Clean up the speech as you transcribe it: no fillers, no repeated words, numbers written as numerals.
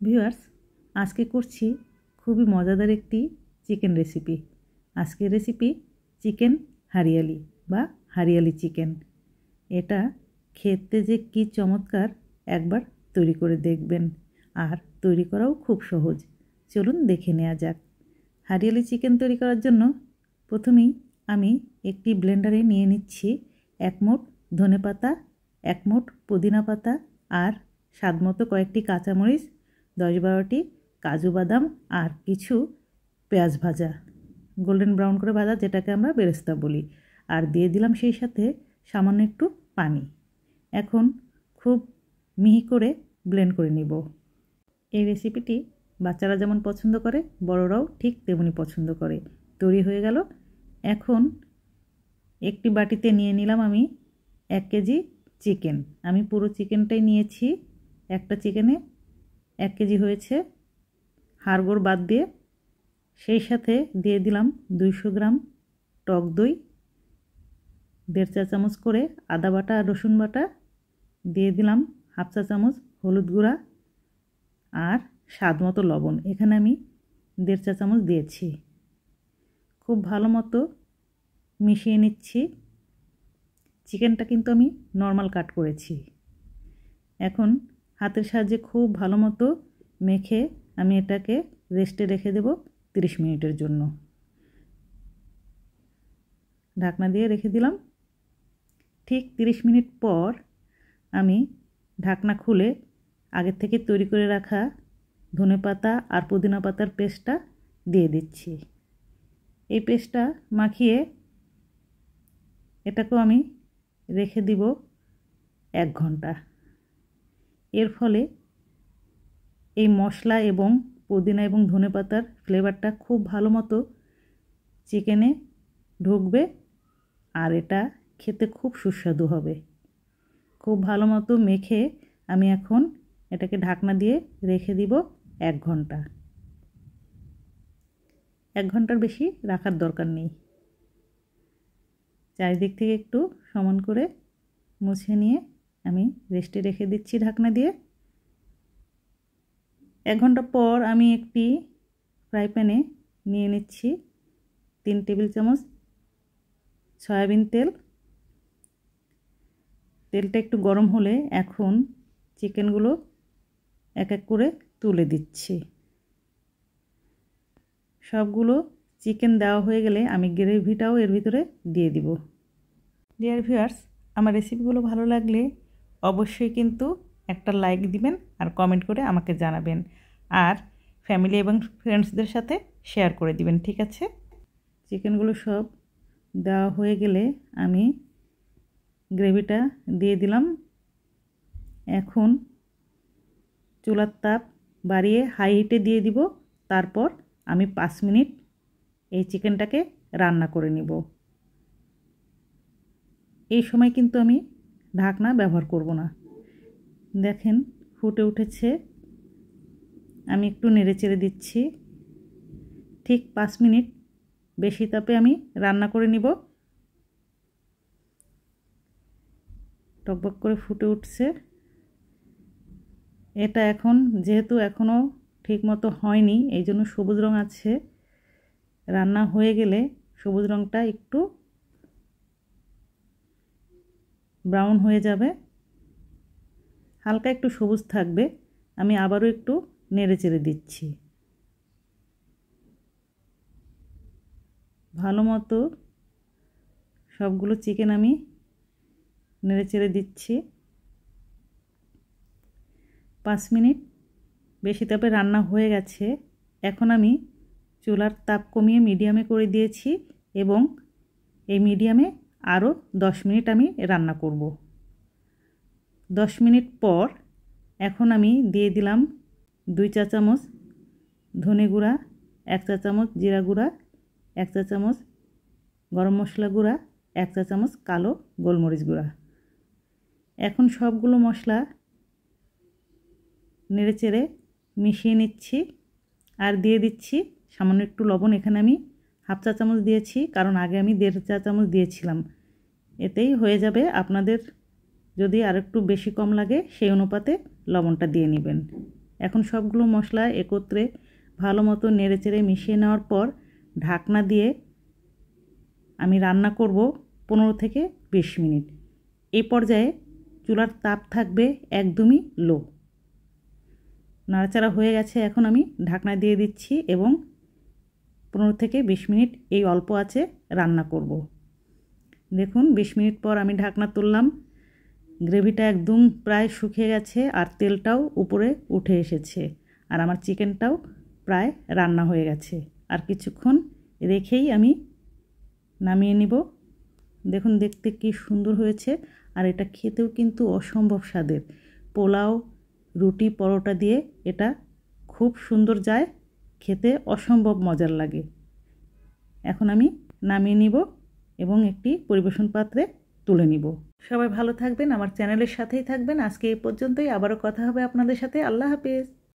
Viewers, আজকে করছি খুবই মজাদার একটি চিকেন রেসিপি। আজকের রেসিপি চিকেন হারিয়ালি বা হারিয়ালি চিকেন। এটা খেতে যে কি চমৎকার, একবার তৈরি করে দেখবেন। আর তৈরি করাও খুব সহজ। চলুন দেখে নেওয়া যাক। হারিয়ালি চিকেন তৈরি করার জন্য প্রথমেই আমি একটি ব্লেন্ডারে নিয়ে নিচ্ছি 1 মুঠ ধনেপাতা, 1 মুঠ পুদিনা পাতা আর স্বাদমতো কয়েকটি কাঁচামরিচ, 10-12টি কাজু বাদাম আর কিছু পেঁয়াজ ভাজা, গোল্ডেন ব্রাউন করে ভাজা, যেটাকে আমরা বেরেস্তা বলি। আর দিয়ে দিলাম সেই সাথে সামান্য একটু পানি। এখন খুব মিহি করে ব্লেন্ড করে নিব। এই রেসিপিটি বাচ্চারা যেমন পছন্দ করে, বড়রাও ঠিক তেমনি পছন্দ করে। তৈরি হয়ে গেল। এখন একটি বাটিতে নিয়ে নিলাম আমি 1 কেজি চিকেন। আমি পুরো চিকেনটাই নিয়েছি। একটা চিকেনে 1 কেজি হয়েছে, হাড়গোড় বাদ দিয়ে। সেই সাথে দিয়ে দিলাম 200 গ্রাম টক দই, 1.5 চা চামচ করে আদা বাটা আর রসুন বাটা, দিয়ে দিলাম 1/2 চা চামচ হলুদ গুঁড়া আর স্বাদ মতো লবণ। এখানে আমি 1.5 চা চামচ দিয়েছি। খুব ভালো মতো মিশিয়ে নিচ্ছি। চিকেনটা কিন্তু আমি নর্মাল কাট করেছি। এখন হাতের সাহায্যে খুব ভালো মতো মেখে আমি এটাকে রেস্টে রেখে দেব 30 মিনিটের জন্য। ঢাকনা দিয়ে রেখে দিলাম। ঠিক 30 মিনিট পর আমি ঢাকনা খুলে আগের থেকে তৈরি করে রাখা ধনেপাতা আর পুদিনা পাতার পেস্টটা দিয়ে দিচ্ছি। এই পেস্টটা মাখিয়ে এটাকেও আমি রেখে দিব 1 ঘন্টা। এর ফলে এই মশলা এবং পুদিনা এবং ধনেপাতার ফ্লেভারটা খুব ভালো মতো চিকেনে ঢুকবে আর এটা খেতে খুব সুস্বাদু হবে। খুব ভালো মতো মেখে আমি এখন এটাকে ঢাকনা দিয়ে রেখে দিব 1 ঘন্টা। 1 ঘন্টার বেশি রাখার দরকার নেই। চারিদিক থেকে একটু সমান করে মুছে নিয়ে আমি রেস্টে রেখে দিচ্ছি ঢাকনা দিয়ে। 1 ঘন্টা পর আমি একটি ফ্রাই প্যানে নিয়ে নিচ্ছি 3 টেবিল চামচ সয়াবিন তেল। তেলটা একটু গরম হলে এখন চিকেনগুলো এক এক করে তুলে দিচ্ছি। সবগুলো চিকেন দেওয়া হয়ে গেলে আমি গ্রেভিটাও এর ভিতরে দিয়ে দিব। ডিয়ার ভিউয়ার্স, আমার রেসিপিগুলো ভালো লাগলে অবশ্যই কিন্তু একটা লাইক দিবেন আর কমেন্ট করে আমাকে জানাবেন। আর ফ্যামিলি এবং ফ্রেন্ডসদের সাথে শেয়ার করে দিবেন, ঠিক আছে? চিকেনগুলো সব দেওয়া হয়ে গেলে আমি গ্রেভিটা দিয়ে দিলাম। এখন চুলার তাপ বাড়িয়ে হাই হিটে দিয়ে দিব। তারপর আমি 5 মিনিট এই চিকেনটাকে রান্না করে নিব। এই সময় কিন্তু আমি ঢাকনা ব্যবহার করব না। দেখেন ফুটে উঠেছে। আমি একটু নেড়েচেড়ে দিচ্ছি। ঠিক 5 মিনিট বেশি তাপে আমি রান্না করে নিব। টকবক করে ফুটে উঠছে। এটা এখন যেহেতু এখনও ঠিকমতো হয়নি, এই জন্য সবুজ রং আছে। রান্না হয়ে গেলে সবুজ রংটা একটু ব্রাউন হয়ে যাবে, হালকা একটু সবুজ থাকবে। আমি আবারও একটু নেড়েচেড়ে দিচ্ছি। ভালো মতো সবগুলো চিকেন আমি নেড়েচেড়ে দিচ্ছি। 5 মিনিট বেশি তাপে রান্না হয়ে গেছে। এখন আমি চুলার তাপ কমিয়ে মিডিয়ামে করে দিয়েছি এবং এই মিডিয়ামে আরও 10 মিনিট আমি রান্না করব। 10 মিনিট পর এখন আমি দিয়ে দিলাম 2 চা চামচ ধনে গুঁড়া, 1 চা চামচ জিরা গুঁড়া, 1 চা চামচ গরম মশলা গুঁড়া, 1 চা চামচ কালো গোলমরিচ গুঁড়া। এখন সবগুলো মশলা নেড়েচেড়ে মিশিয়ে নিচ্ছি আর দিয়ে দিচ্ছি সামান্য একটু লবণ। এখানে আমি 1/2 চা চামচ দিয়েছি, কারণ আগে আমি 1.5 চা চামচ দিয়েছিলাম। এতেই হয়ে যাবে। আপনাদের যদি আরেকটু বেশি কম লাগে সেই অনুপাতে লবণটা দিয়ে নেবেন। এখন সবগুলো মশলা একত্রে ভালো মতো নেড়েচেড়ে মিশিয়ে নেওয়ার পর ঢাকনা দিয়ে আমি রান্না করব 15 থেকে 20 মিনিট। এই পর্যায়ে চুলার তাপ থাকবে একদমই লো। নাড়াচাড়া হয়ে গেছে, এখন আমি ঢাকনা দিয়ে দিচ্ছি এবং 15 থেকে 20 মিনিট এই অল্প আঁচে রান্না করব। দেখুন 20 মিনিট পর আমি ঢাকনা তুললাম। গ্রেভিটা একদম প্রায় শুকিয়ে গেছে আর তেলটাও উপরে উঠে এসেছে আর আমার চিকেনটাও প্রায় রান্না হয়ে গেছে। আর কিছুক্ষণ রেখেই আমি নামিয়ে নিব। দেখুন দেখতে কি সুন্দর হয়েছে আর এটা খেতেও কিন্তু অসম্ভব স্বাদের। পোলাও, রুটি, পরোটা দিয়ে এটা খুব সুন্দর যায়, খেতে অসম্ভব মজার লাগে। এখন আমি নামিয়ে নিব এবং একটি পরিবেশন পাত্রে তুলে নিব। সবাই ভালো থাকবেন, আমার চ্যানেলের সাথেই থাকবেন। আজকে এই পর্যন্তই, আবারও কথা হবে আপনাদের সাথে। আল্লাহ হাফেজ।